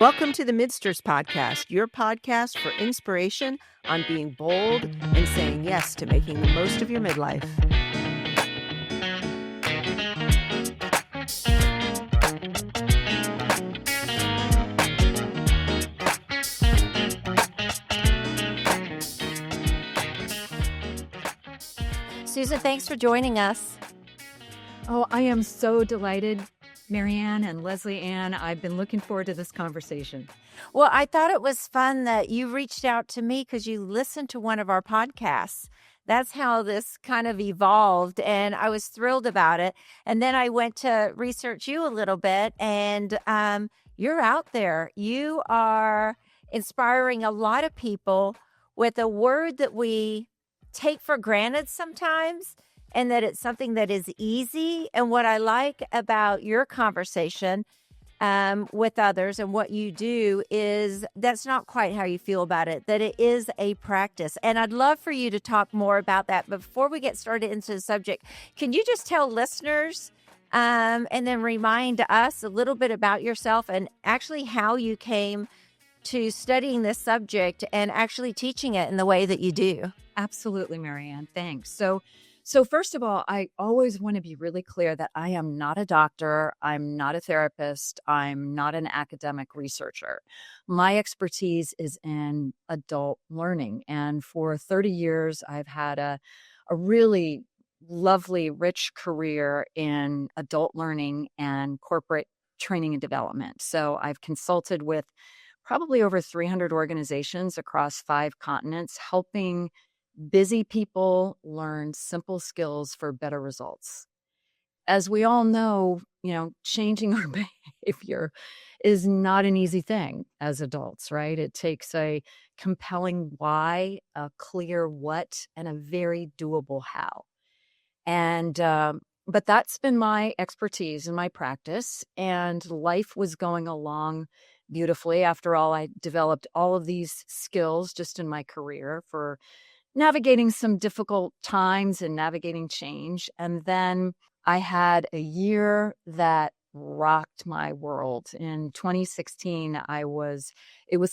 Welcome to the Midsters Podcast, your podcast for inspiration on being bold and saying yes to making the most of your midlife. Susan, thanks for joining us. Oh, I am so delighted, Marianne and Leslie Ann. I've been looking forward to this conversation. Well, I thought it was fun that you reached out to me because you listened to one of our podcasts. That's how this kind of evolved, and I was thrilled about it. And then I went to research you a little bit, and you're out there. You are inspiring a lot of people with a word that we take for granted sometimes, and that it's something that is easy. And what I like about your conversation with others and what you do is that's not quite how you feel about it, that it is a practice. And I'd love for you to talk more about that. But before we get started into the subject, can you just tell listeners and then remind us a little bit about yourself and actually how you came to studying this subject and actually teaching it in the way that you do? Absolutely, Marianne. Thanks. So first of all, I always want to be really clear that I am not a doctor. I'm not a therapist. I'm not an academic researcher. My expertise is in adult learning. And for 30 years, I've had a really lovely, rich career in adult learning and corporate training and development. So I've consulted with probably over 300 organizations across 5 continents, helping busy people learn simple skills for better results. As we all know, changing our behavior is not an easy thing as adults, right? It takes a compelling why, a clear what, and a very doable how. And, but that's been my expertise and my practice, and life was going along beautifully. After all, I developed all of these skills just in my career for navigating some difficult times and navigating change. And then I had a year that rocked my world. In 2016, it was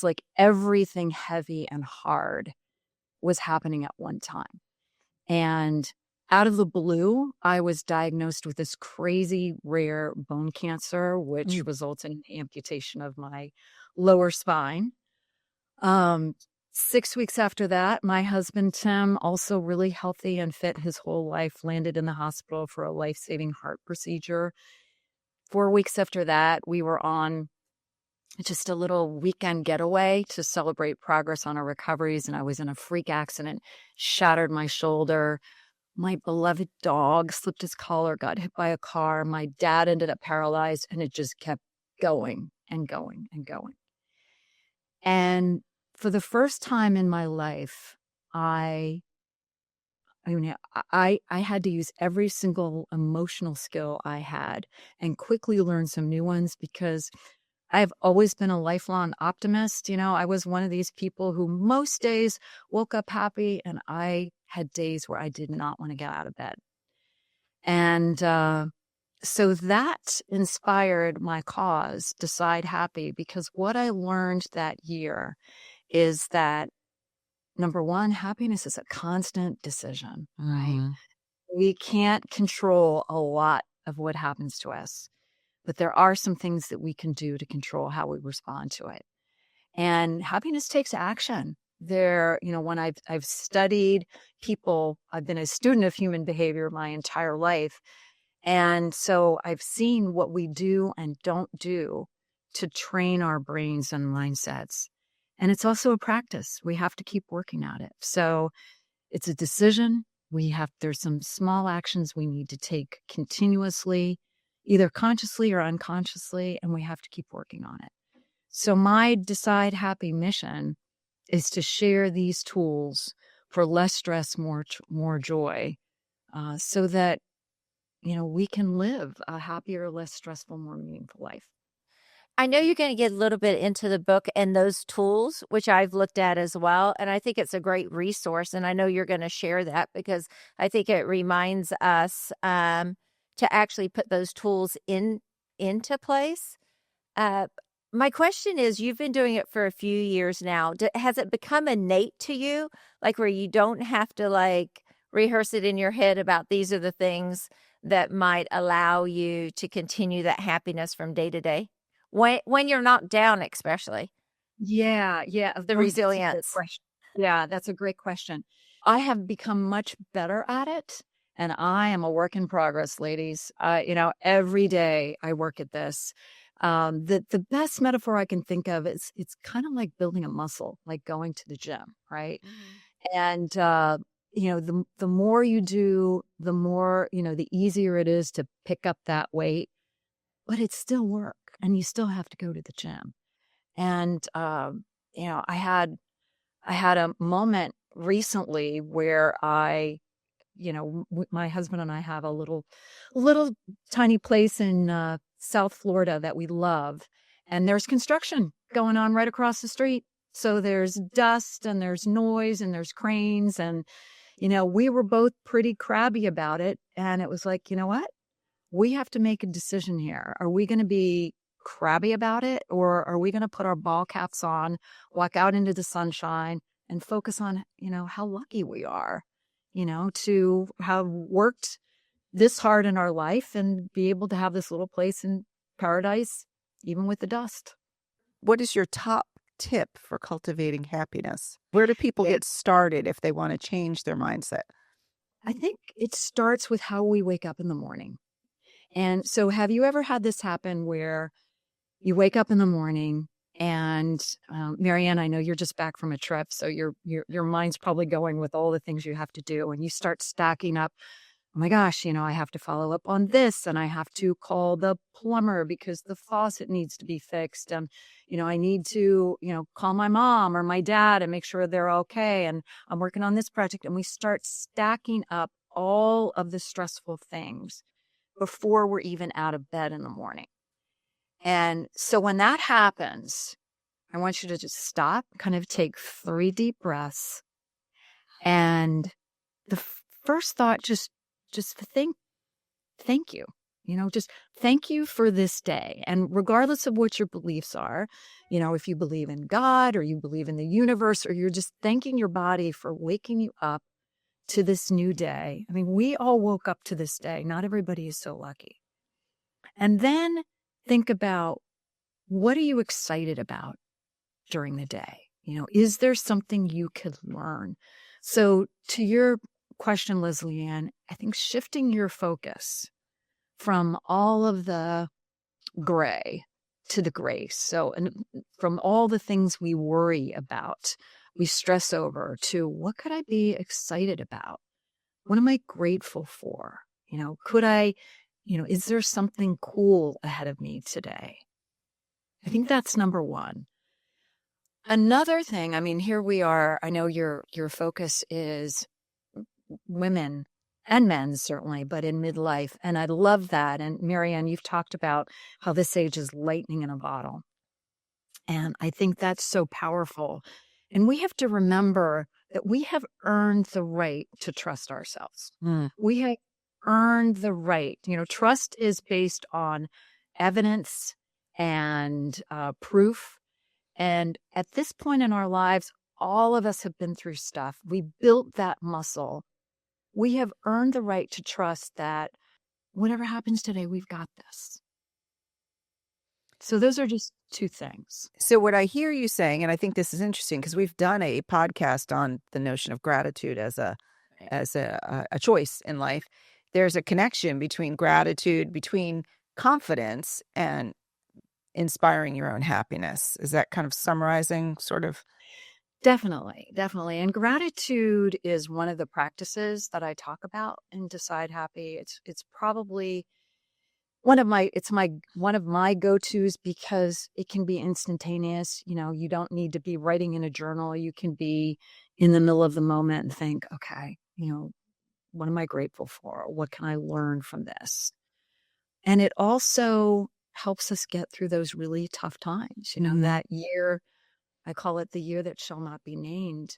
like everything heavy and hard was happening at one time. And out of the blue, I was diagnosed with this crazy rare bone cancer, which resulted in amputation of my lower spine. 6 weeks after that, my husband, Tim, also really healthy and fit his whole life, landed in the hospital for a life-saving heart procedure. 4 weeks after that, we were on just a little weekend getaway to celebrate progress on our recoveries, and I was in a freak accident, shattered my shoulder. My beloved dog slipped his collar, got hit by a car. My dad ended up paralyzed, and it just kept going and going and going. And for the first time in my life, I had to use every single emotional skill I had and quickly learn some new ones, because I've always been a lifelong optimist. I was one of these people who most days woke up happy, and I had days where I did not want to get out of bed. And so that inspired my cause, Decide Happy, because what I learned that year is that, number one, happiness is a constant decision, right? We can't control a lot of what happens to us, but there are some things that we can do to control how we respond to it. And happiness takes action. When I've studied people, I've been a student of human behavior my entire life. And so I've seen what we do and don't do to train our brains and mindsets. And it's also a practice. We have to keep working at it. So it's a decision. There's some small actions we need to take continuously, either consciously or unconsciously, and we have to keep working on it. So my Decide Happy mission is to share these tools for less stress, more joy, so that, we can live a happier, less stressful, more meaningful life. I know you're going to get a little bit into the book and those tools, which I've looked at as well. And I think it's a great resource. And I know you're going to share that because I think it reminds us to actually put those tools into place. My question is, you've been doing it for a few years now. Has it become innate to you, like where you don't have to like rehearse it in your head about these are the things that might allow you to continue that happiness from day to day? When you're not down, especially Yeah. the Oh, that's a great resilience. question. Yeah, that's a great question. I have become much better at it, and I am a work in progress, ladies. Every day I work at this. The best metaphor I can think of is it's kind of like building a muscle, like going to the gym, right? And the more you do, the more the easier it is to pick up that weight, but it's still work, and you still have to go to the gym. And you know, I had I had a moment recently where my husband and I have a little tiny place in South Florida that we love, and there's construction going on right across the street. So there's dust and there's noise and there's cranes, and we were both pretty crabby about it, and it was like, you know what? We have to make a decision here. Are we going to be crabby about it, or are we going to put our ball caps on, walk out into the sunshine, and focus on, how lucky we are, to have worked this hard in our life and be able to have this little place in paradise, even with the dust. What is your top tip for cultivating happiness? Where do people get started if they want to change their mindset? I think it starts with how we wake up in the morning. And so have you ever had this happen where you wake up in the morning and Marianne, I know you're just back from a trip, so your mind's probably going with all the things you have to do, and you start stacking up. Oh my gosh, I have to follow up on this, and I have to call the plumber because the faucet needs to be fixed. And, I need to, call my mom or my dad and make sure they're okay. And I'm working on this project. And we start stacking up all of the stressful things before we're even out of bed in the morning. And so when that happens, I want you to just stop, kind of take 3 deep breaths. And the first thought, just thank you. Just thank you for this day. And regardless of what your beliefs are, if you believe in God or you believe in the universe, or you're just thanking your body for waking you up to this new day. I mean, we all woke up to this day. Not everybody is so lucky. And then think about, what are you excited about during the day? Is there something you could learn? So to your question, Leslie Ann, I think shifting your focus from all of the gray to the grace. So, and from all the things we worry about, we stress over, to what could I be excited about? What am I grateful for? Is there something cool ahead of me today? I think that's number one. Another thing, I mean, here we are. I know your focus is women and men, certainly, but in midlife. And I love that. And Marianne, you've talked about how this age is lightning in a bottle. And I think that's so powerful. And we have to remember that we have earned the right to trust ourselves. We have earned the right. Trust is based on evidence and proof. And at this point in our lives, all of us have been through stuff. We built that muscle. We have earned the right to trust that whatever happens today, we've got this. So those are just 2 things. So what I hear you saying, and I think this is interesting because we've done a podcast on the notion of gratitude as a choice in life. There's a connection between gratitude, between confidence, and inspiring your own happiness. Is that kind of summarizing sort of? Definitely. And gratitude is one of the practices that I talk about in Decide Happy. It's probably one of my go-tos because it can be instantaneous. You don't need to be writing in a journal. You can be in the middle of the moment and think, okay, what am I grateful for? What can I learn from this? And it also helps us get through those really tough times. That year, I call it the year that shall not be named.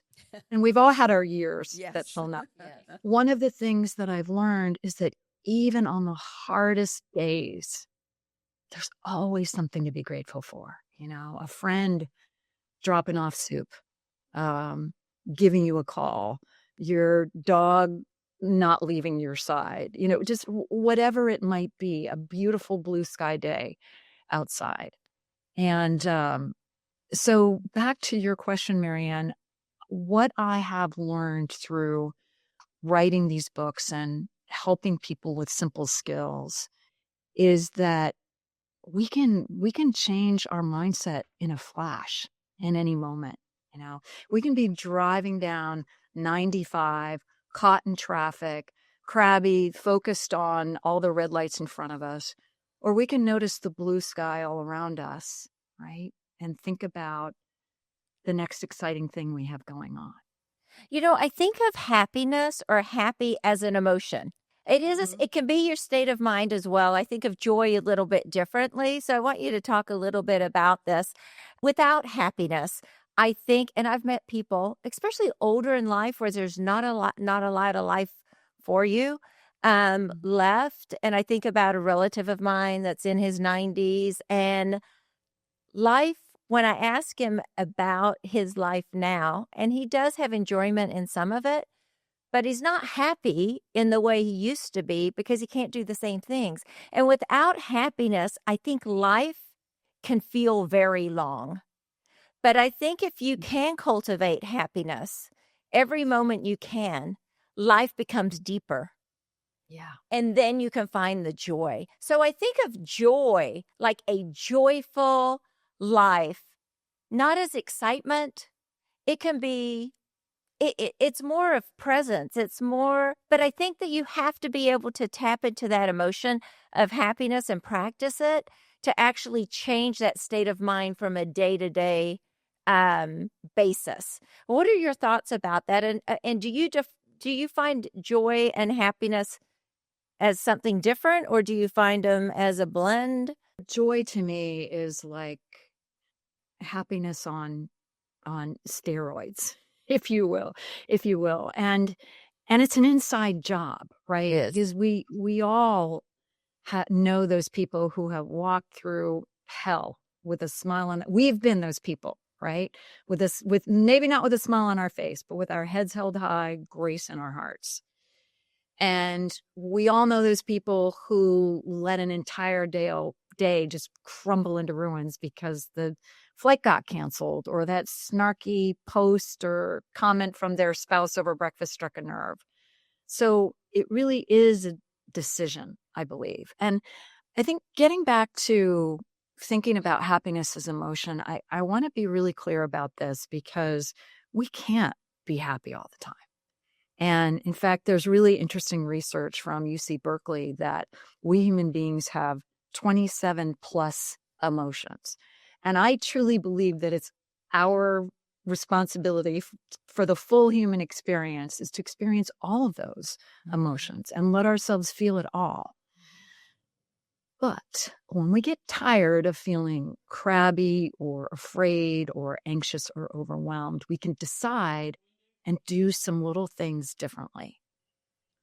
And we've all had our years that shall not. Yes. One of the things that I've learned is that even on the hardest days, there's always something to be grateful for. a friend dropping off soup, giving you a call, your dog not leaving your side, just whatever it might be, a beautiful blue sky day outside. And so back to your question, Marianne, what I have learned through writing these books and helping people with simple skills is that we can change our mindset in a flash in any moment. We can be driving down 95, caught in traffic, crabby, focused on all the red lights in front of us, or we can notice the blue sky all around us, right? And think about the next exciting thing we have going on. I think of happiness or happy as an emotion. It can be your state of mind as well. I think of joy a little bit differently. So I want you to talk a little bit about this. Without happiness, I think, and I've met people, especially older in life, where there's not a lot of life for you left. And I think about a relative of mine that's in his 90s, and life, when I ask him about his life now, and he does have enjoyment in some of it, but he's not happy in the way he used to be because he can't do the same things. And without happiness, I think life can feel very long. But I think if you can cultivate happiness every moment you can, life becomes deeper. Yeah. And then you can find the joy. So I think of joy like a joyful life, not as excitement. It can be, it's more of presence. It's more, but I think that you have to be able to tap into that emotion of happiness and practice it to actually change that state of mind from a day-to-day basis. What are your thoughts about that? And do you find joy and happiness as something different, or do you find them as a blend? Joy to me is like happiness on steroids, if you will. And it's an inside job, right? It is. Because we all know those people who have walked through hell with a smile on. We've been those people, right? With maybe not with a smile on our face, but with our heads held high, grace in our hearts. And we all know those people who let an entire day just crumble into ruins because the flight got canceled, or that snarky post or comment from their spouse over breakfast struck a nerve. So it really is a decision, I believe. And I think getting back to thinking about happiness as emotion, I want to be really clear about this, because we can't be happy all the time. And in fact, there's really interesting research from UC Berkeley that we human beings have 27 plus emotions. And I truly believe that it's our responsibility for the full human experience is to experience all of those emotions and let ourselves feel it all. But when we get tired of feeling crabby or afraid or anxious or overwhelmed, we can decide and do some little things differently.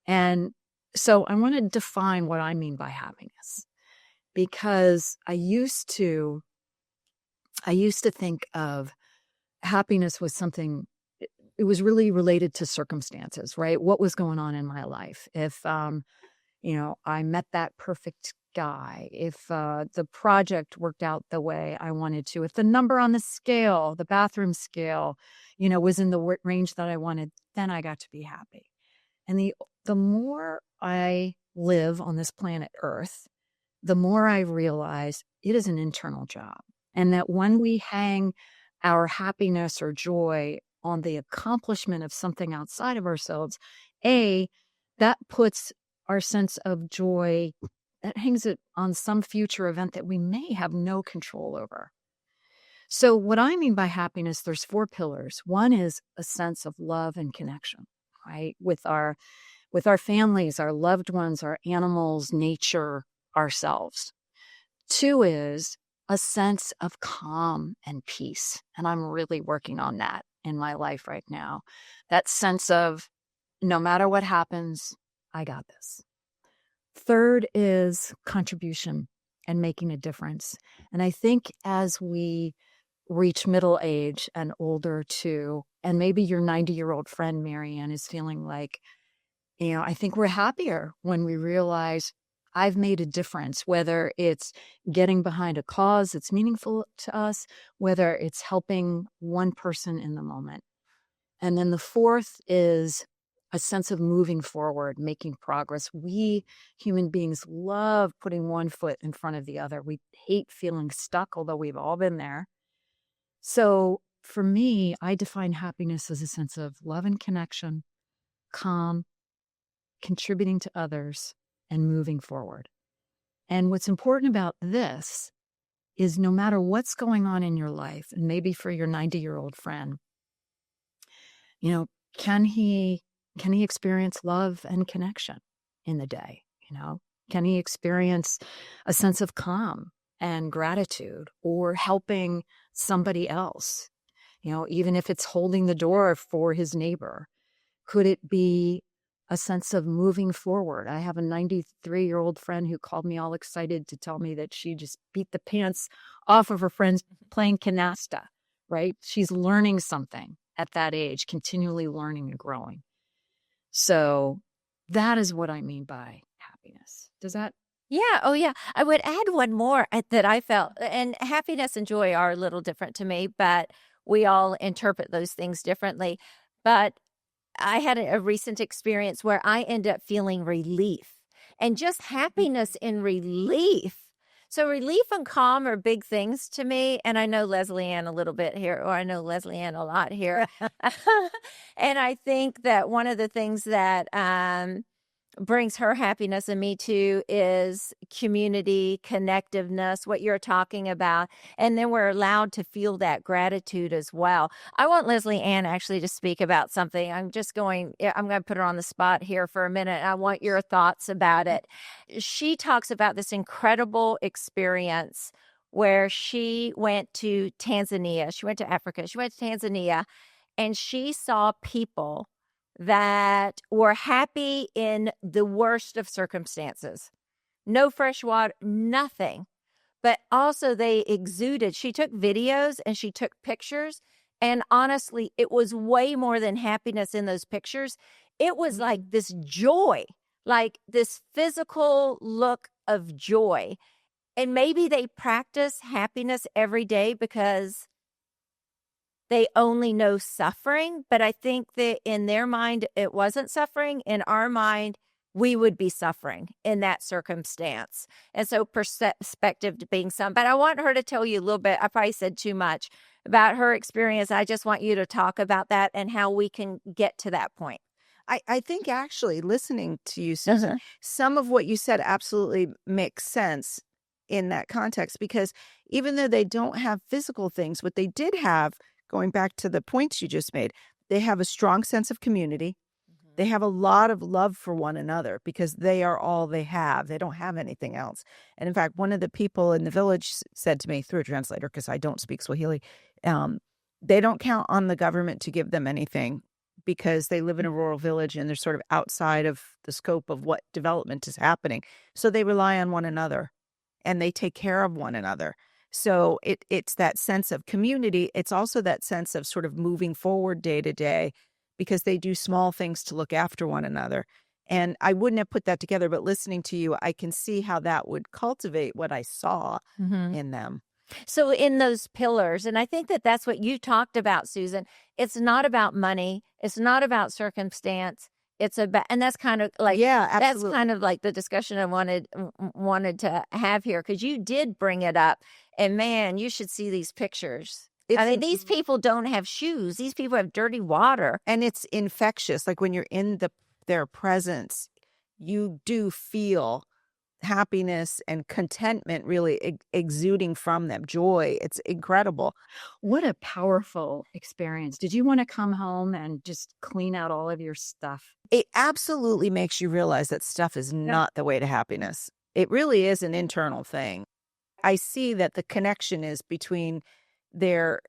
And so I want to define what I mean by happiness, because I used to think of happiness was something, it was really related to circumstances, right? What was going on in my life? If, I met that perfect guy, if the project worked out the way I wanted to, if the number on the scale, the bathroom scale, was in the range that I wanted, then I got to be happy. And the more I live on this planet Earth, the more I realize it is an internal job. And that when we hang our happiness or joy on the accomplishment of something outside of ourselves, that puts our sense of joy, that hangs it on some future event that we may have no control over. So what I mean by happiness, there's 4 pillars. One is a sense of love and connection, right? With our families, our loved ones, our animals, nature, ourselves. 2 is a sense of calm and peace. And I'm really working on that in my life right now. That sense of no matter what happens, I got this. 3rd is contribution. and making a difference. And I think as we reach middle age and older too, and maybe your 90-year-old friend, Marianne, is feeling like, I think we're happier when we realize I've made a difference, whether it's getting behind a cause that's meaningful to us, whether it's helping one person in the moment. And then the fourth is a sense of moving forward, making progress. We human beings love putting one foot in front of the other. We hate feeling stuck, although we've all been there. So for me, I define happiness as a sense of love and connection, calm, contributing to others, and moving forward. And what's important about this is no matter what's going on in your life, and maybe for your 90-year-old friend, can he experience love and connection in the day? Can he experience a sense of calm and gratitude, or helping somebody else? Even if it's holding the door for his neighbor, could it be a sense of moving forward? I have a 93-year-old friend who called me all excited to tell me that she just beat the pants off of her friends playing canasta, right? She's learning something at that age, continually learning and growing. So that is what I mean by happiness. Does that? Yeah. Oh, yeah. I would add one more that I felt, and happiness and joy are a little different to me, but we all interpret those things differently. But I had a recent experience where I end up feeling relief and just happiness in relief. So relief and calm are big things to me. And I know Leslie Ann a little bit here, or I know Leslie Ann a lot here. And I think that one of the things that brings her happiness and me too is community, connectiveness, what you're talking about. And then we're allowed to feel that gratitude as well. I want Leslie Ann actually to speak about something. I'm going to put her on the spot here for a minute. I want your thoughts about it. She talks about this incredible experience where she went to Tanzania. She went to Africa. She went to Tanzania, and she saw people that were happy in the worst of circumstances. No fresh water, nothing. But also they exuded. She took videos and she took pictures. And honestly, it was way more than happiness in those pictures. It was like this joy, like this physical look of joy. And maybe they practice happiness every day because they only know suffering, but I think that in their mind, it wasn't suffering. In our mind, we would be suffering in that circumstance. And so perspective being some, but I want her to tell you a little bit. I probably said too much about her experience. I just want you to talk about that and how we can get to that point. I think actually listening to you, Susan, some of what you said absolutely makes sense in that context, because even though they don't have physical things, what they did have, going back to the points you just made, they have a strong sense of community. They have a lot of love for one another because they are all they have. They don't have anything else. And in fact, one of the people in the village said to me through a translator, because I don't speak Swahili, they don't count on the government to give them anything because they live in a rural village and they're sort of outside of the scope of what development is happening. So they rely on one another and they take care of one another. So it's that sense of community. It's also that sense of sort of moving forward day to day because they do small things to look after one another. And I wouldn't have put that together, but listening to you, I can see how that would cultivate what I saw in them. So in those pillars, and I think that that's what you talked about, Susan, it's not about money. It's not about circumstance. It's about, and that's kind of like, that's kind of like the discussion I wanted to have here, because you did bring it up, and man, you should see these pictures. I mean, these people don't have shoes. These people have dirty water, and it's infectious. Like when you're in their presence, you do feel happiness and contentment really exuding from them. Joy. It's incredible. What a powerful experience. Did you want to come home and just clean out all of your stuff? It absolutely makes you realize that stuff is not the way to happiness. It really is an internal thing. I see that the connection is between their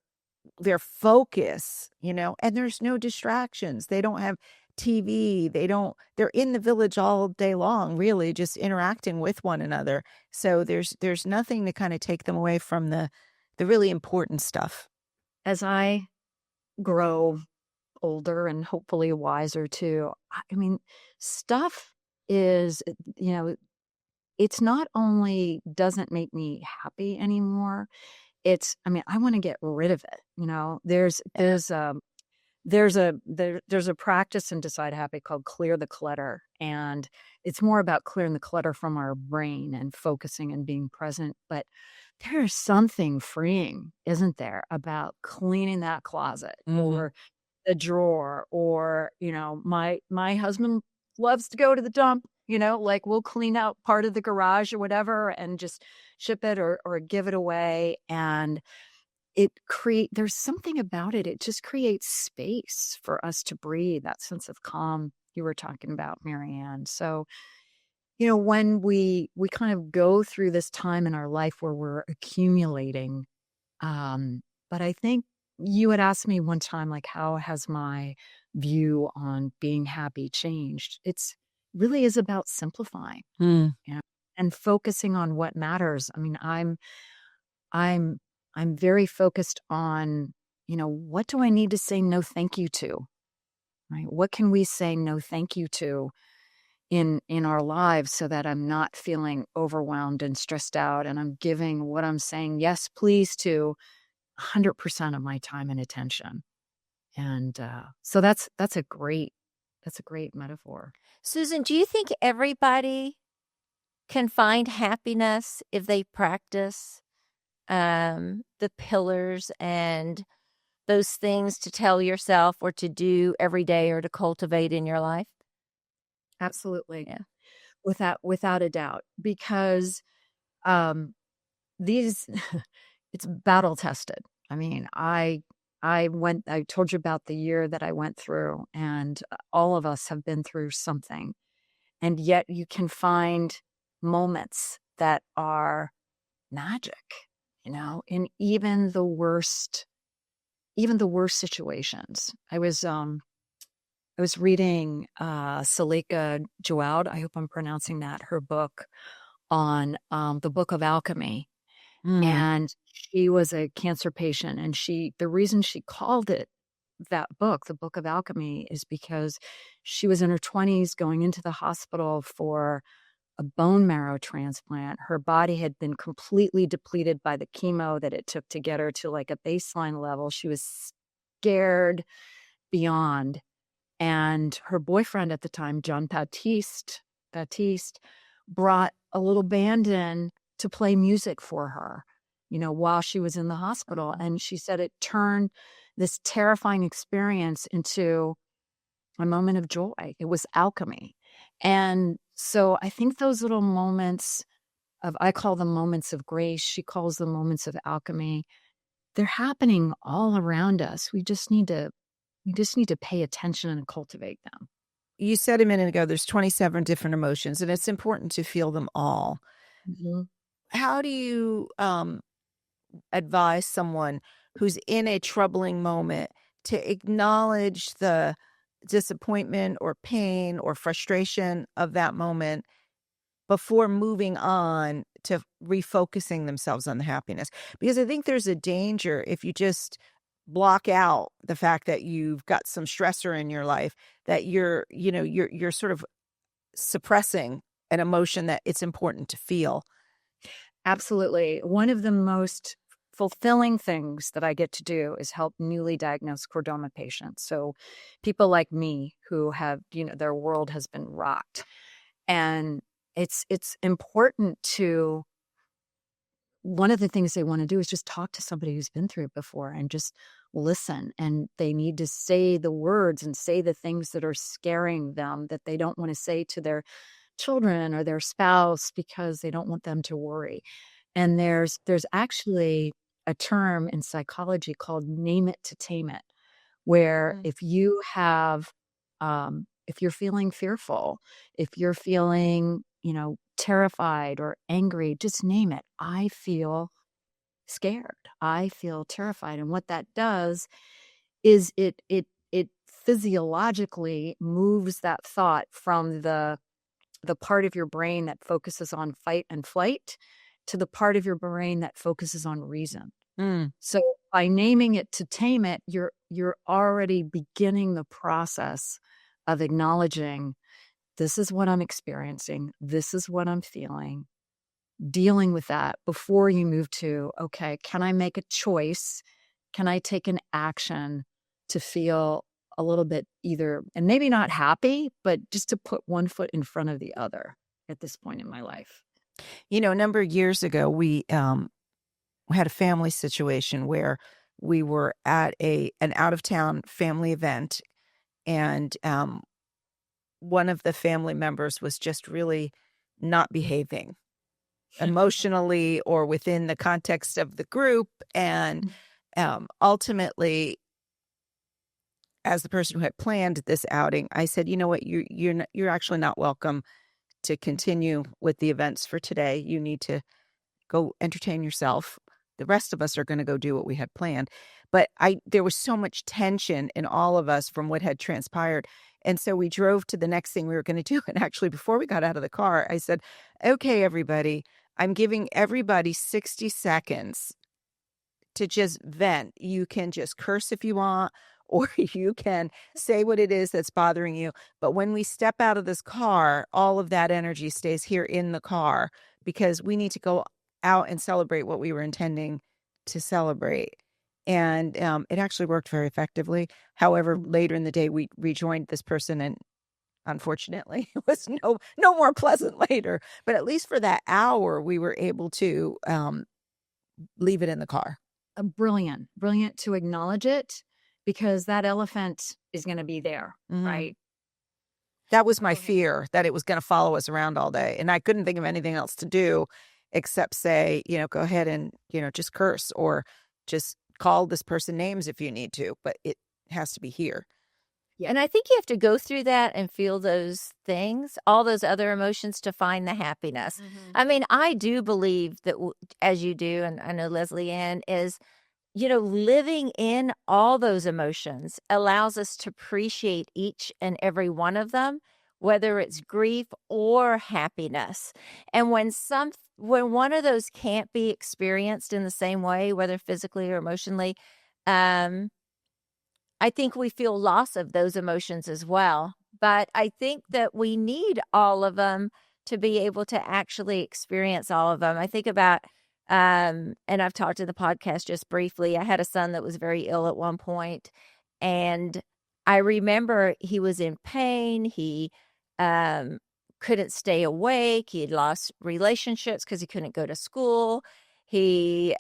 focus, and there's no distractions. They don't have TV. They're in the village all day long, really just interacting with one another. So there's nothing to kind of take them away from the really important stuff. As I grow older and hopefully wiser too, I mean, stuff is, it's not only doesn't make me happy anymore, I mean, I want to get rid of it. There's a practice in Decide Happy called clear the clutter. And it's more about clearing the clutter from our brain and focusing and being present. But there's something freeing, isn't there, about cleaning that closet or the drawer, or, my husband loves to go to the dump, like we'll clean out part of the garage or whatever and just ship it or give it away. And there's something about it. It just creates space for us to breathe, that sense of calm you were talking about, Marianne. So, when we kind of go through this time in our life where we're accumulating, but I think you had asked me one time, like, how has my view on being happy changed? It's really is about simplifying, and focusing on what matters. I mean, I'm very focused on, what do I need to say no thank you to? Right? What can we say no thank you to in our lives so that I'm not feeling overwhelmed and stressed out, and I'm giving what I'm saying yes please to 100% of my time and attention. And so that's a great metaphor. Susan, do you think everybody can find happiness if they practice the pillars and those things to tell yourself or to do every day or to cultivate in your life? Absolutely. Yeah. Without a doubt, because these it's battle tested. I mean, I told you about the year that I went through, and all of us have been through something. And yet you can find moments that are magic, in even the worst situations. I was reading Salika Jawad, I hope I'm pronouncing that, her book on the Book of Alchemy. And she was a cancer patient, and the reason she called it that book, the Book of Alchemy, is because she was in her 20s going into the hospital for a bone marrow transplant. Her body had been completely depleted by the chemo that it took to get her to like a baseline level. She was scared beyond. And her boyfriend at the time, John Baptiste, brought a little band in to play music for her, while she was in the hospital. And she said it turned this terrifying experience into a moment of joy. It was alchemy. And so I think those little moments I call them moments of grace. She calls them moments of alchemy. They're happening all around us. We just need to pay attention and cultivate them. You said a minute ago, there's 27 different emotions, and it's important to feel them all. How do you advise someone who's in a troubling moment to acknowledge the disappointment or pain or frustration of that moment before moving on to refocusing themselves on the happiness? Because I think there's a danger if you just block out the fact that you've got some stressor in your life, that you're sort of suppressing an emotion that it's important to feel. Absolutely. One of the most fulfilling things that I get to do is help newly diagnosed chordoma patients. So people like me who have, their world has been rocked. And it's important to, one of the things they want to do is just talk to somebody who's been through it before and just listen. And they need to say the words and say the things that are scaring them that they don't want to say to their children or their spouse because they don't want them to worry. And there's actually a term in psychology called name it to tame it, where if you have, if you're feeling fearful, if you're feeling, terrified or angry, just name it. I feel scared. I feel terrified. And what that does is it physiologically moves that thought from the part of your brain that focuses on fight and flight to the part of your brain that focuses on reason. So by naming it to tame it, you're already beginning the process of acknowledging, this is what I'm experiencing, this is what I'm feeling, dealing with that before you move to, okay, can I make a choice? Can I take an action to feel a little bit either, and maybe not happy, but just to put one foot in front of the other at this point in my life? A number of years ago, we had a family situation where we were at an out-of-town family event, and one of the family members was just really not behaving emotionally or within the context of the group. And ultimately, as the person who had planned this outing, I said, you know what, you're actually not welcome to continue with the events for today. You need to go entertain yourself. The rest of us are going to go do what we had planned. But there was so much tension in all of us from what had transpired. And so we drove to the next thing we were going to do. And actually, before we got out of the car, I said, okay, everybody, I'm giving everybody 60 seconds to just vent. You can just curse if you want, or you can say what it is that's bothering you. But when we step out of this car, all of that energy stays here in the car, because we need to go out and celebrate what we were intending to celebrate. And it actually worked very effectively. However, later in the day, we rejoined this person, and unfortunately, it was no more pleasant later. But at least for that hour, we were able to leave it in the car. Brilliant to acknowledge it, because that elephant is going to be there, right? That was my fear, that it was going to follow us around all day. And I couldn't think of anything else to do except say, go ahead and, just curse, or just call this person names if you need to, but it has to be here. Yeah. And I think you have to go through that and feel those things, all those other emotions, to find the happiness. I mean, I do believe that, as you do, and I know Leslie Ann is, living in all those emotions allows us to appreciate each and every one of them, whether it's grief or happiness. And when one of those can't be experienced in the same way, whether physically or emotionally, I think we feel loss of those emotions as well. But I think that we need all of them to be able to actually experience all of them. I think about, and I've talked in the podcast just briefly, I had a son that was very ill at one point, and I remember he was in pain. He couldn't stay awake. He had lost relationships because he couldn't go to school. He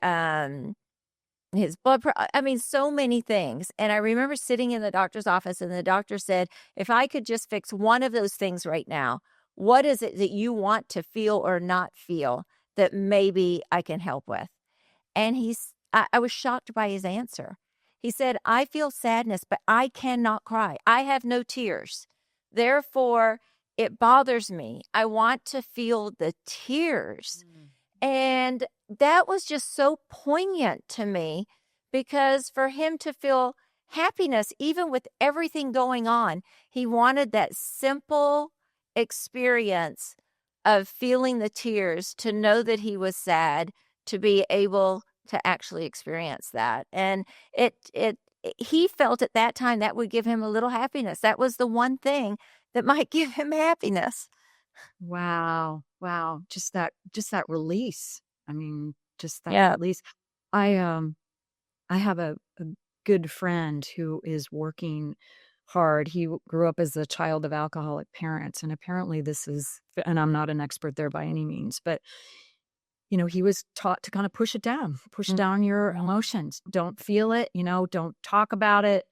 his I mean, so many things. And I remember sitting in the doctor's office, and the doctor said, if I could just fix one of those things right now, what is it that you want to feel or not feel that maybe I can help with? And I was shocked by his answer. He said, I feel sadness, but I cannot cry. I have no tears. Therefore, it bothers me. I want to feel the tears. And that was just so poignant to me, because for him to feel happiness, even with everything going on, he wanted that simple experience of feeling the tears, to know that he was sad, to be able to actually experience that. And he felt at that time that would give him a little happiness. That was the one thing that might give him happiness. Wow. Just that release. I mean, just that release. I have a good friend who is working hard. He grew up as a child of alcoholic parents, and apparently this is, and I'm not an expert there by any means, but he was taught to kind of push down your emotions. Don't feel it, don't talk about it.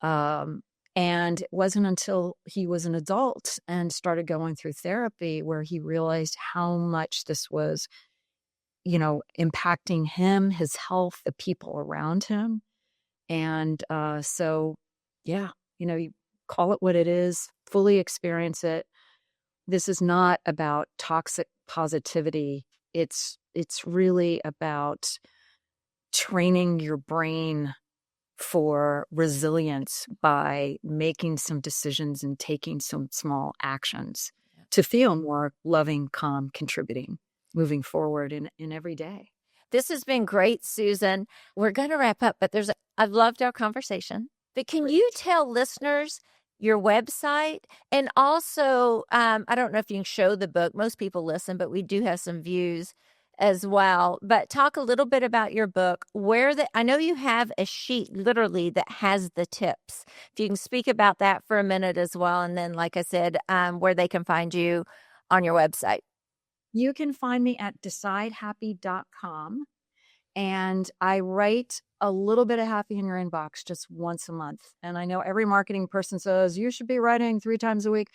And it wasn't until he was an adult and started going through therapy where he realized how much this was, impacting him, his health, the people around him. And so, yeah, you call it what it is, fully experience it. This is not about toxic positivity. It's really about training your brain for resilience by making some decisions and taking some small actions to feel more loving, calm, contributing, moving forward in every day. This has been great, Susan. We're going to wrap up, but I've loved our conversation. But can you tell listeners your website? And also, I don't know if you can show the book. Most people listen, but we do have some views as well. But talk a little bit about your book, I know you have a sheet literally that has the tips. If you can speak about that for a minute as well. And then, like I said, where they can find you on your website. You can find me at decidehappy.com. And I write a little bit of happy in your inbox just once a month. And I know every marketing person says you should be writing 3 times a week.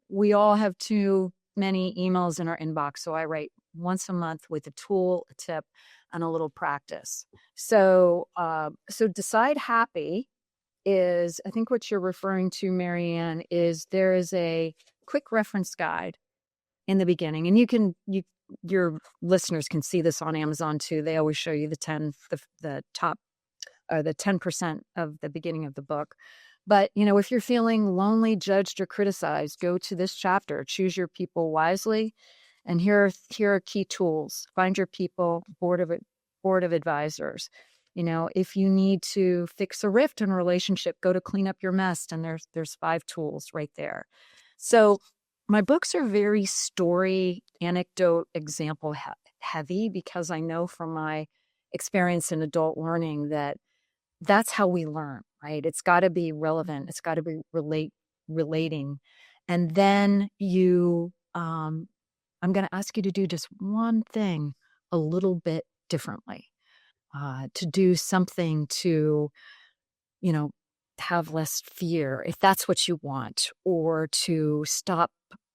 We all have too many emails in our inbox. So I write once a month with a tool, a tip, and a little practice. So Decide Happy is, I think what you're referring to, Marianne, is there is a quick reference guide in the beginning, and your listeners can see this on Amazon too. They always show you the 10% of the beginning of the book. But, if you're feeling lonely, judged, or criticized, go to this chapter, choose your people wisely. And here are key tools. Find your people, board of advisors. If you need to fix a rift in a relationship, go to clean up your mess. And there's 5 tools right there. So my books are very story, anecdote, example heavy, because I know from my experience in adult learning that's how we learn, right? It's got to be relevant. It's got to be relating. And then I'm going to ask you to do just one thing a little bit differently, to do something to, have less fear, if that's what you want, or to stop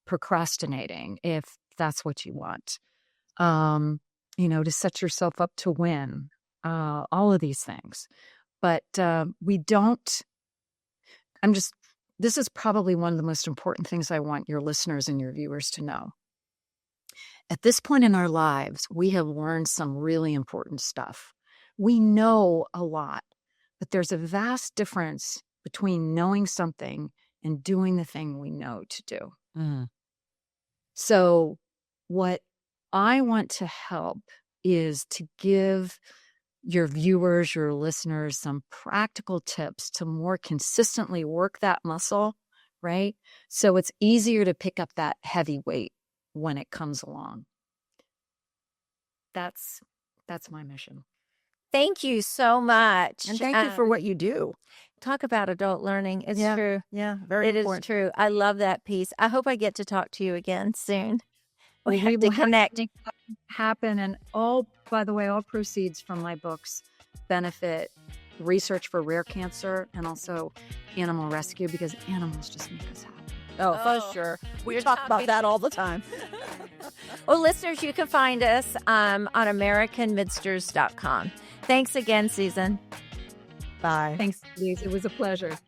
procrastinating, if that's what you want, to set yourself up to win, all of these things. But this is probably one of the most important things I want your listeners and your viewers to know. At this point in our lives, we have learned some really important stuff. We know a lot, but there's a vast difference between knowing something and doing the thing we know to do. Mm. So what I want to help is to give your viewers, your listeners, some practical tips to more consistently work that muscle, right? So it's easier to pick up that heavy weight when it comes along. That's my mission. Thank you so much. And thank you for what you do. Talk about adult learning. It's true. Yeah, very important. It is true. I love that piece. I hope I get to talk to you again soon. We Well, have to connect. Happen. And by the way, all proceeds from my books benefit research for rare cancer and also animal rescue, because animals just make us happy. Oh, for sure. We talk about that all the time. Well, listeners, you can find us on AmericanMidsters.com. Thanks again, Susan. Bye. Thanks, Lise. It was a pleasure.